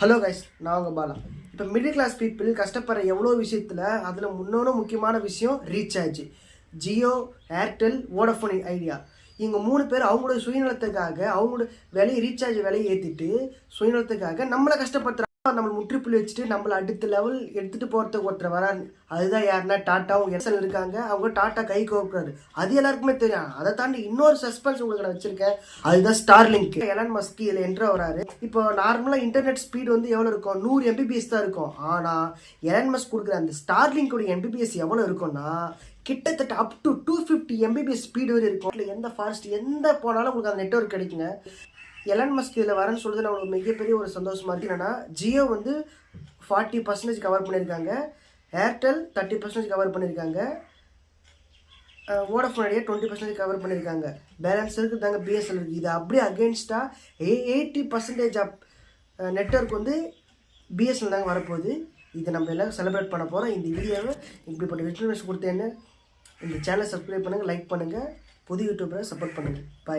Hello guys, நான் உங்கள் பாலா. இப்போ மிடில் கிளாஸ் பீப்புள் கஷ்டப்படுற எவ்வளோ விஷயத்தில் அதில் இன்னொன்று முக்கியமான விஷயம் recharge. Jio, Airtel, Vodafone idea இவங்க 3 பேர் அவங்களோட சுயநலத்துக்காக அவங்களோட ரீசார்ஜ் விலையை ஏற்றிட்டு சுயநலத்துக்காக நம்மளை கஷ்டப்படுத்துகிறாங்க. நம்மளை முற்றுப்புள்ளி வச்சுட்டு நம்மளை அடுத்த லெவல் எடுத்துகிட்டு போகிறதுக்கு ஒருத்தர் வராங்க. அதுதான் யாருன்னா டாட்டாவும் எஸ்எல் இருக்காங்க. அவங்க டாட்டா கை கோக்குறாரு, அது எல்லாருக்குமே தெரியும். அதை தாண்டி இன்னொரு சஸ்பென்ஸ் உங்களுக்கு நான் வச்சுருக்கேன், அதுதான் ஸ்டார்லிங்க். எலான் மஸ்க் இதில் என்ட்ரு வராரு. இப்போ நார்மலாக இன்டர்நெட் ஸ்பீடு வந்து எவ்வளோ இருக்கும்? 100 Mbps தான் இருக்கும். ஆனால் எலான் மஸ்க் கொடுக்குற அந்த ஸ்டார்லிங்கோட Mbps எவ்வளோ இருக்கும்னா கிட்டத்தட்ட அப் டு 250 Mbps ஸ்பீடு வரை இருக்கும். இல்லை எந்த ஃபாஸ்ட் எந்த போனாலும் உங்களுக்கு அந்த நெட்வொர்க் கிடைக்குங்க. எலான் மஸ்க் இதில் வரேன்னு சொல்கிறது நம்மளுக்கு மிகப்பெரிய ஒரு சந்தோஷமாக இருக்குது. என்னென்னா ஜியோ வந்து 40% கவர் பண்ணியிருக்காங்க, ஏர்டெல் 30% கவர் பண்ணியிருக்காங்க, வோடஃபோன் ஐடியா 20% கவர் பண்ணியிருக்காங்க. பேலன்ஸ் இருக்குது தாங்க பிஎஸ்எல் இருக்குது. இது அப்படியே அகெயின்ஸ்டாக 80% ஆஃப் நெட்வொர்க் வந்து பிஎஸ்எல் தாங்க வரப்போகுது. இதை நம்ம எல்லாம் செலிப்ரேட் பண்ண போகிறோம். இந்த வீடியோவை இப்படிப்பட்ட இன்ஃபர்மேஷன் கொடுத்தேன்னு இந்த சேனலை சப்ஸ்கிரைப் பண்ணுங்கள், லைக் பண்ணுங்கள், புது யூடியூபரை சப்போர்ட் பண்ணுங்கள். பாய்.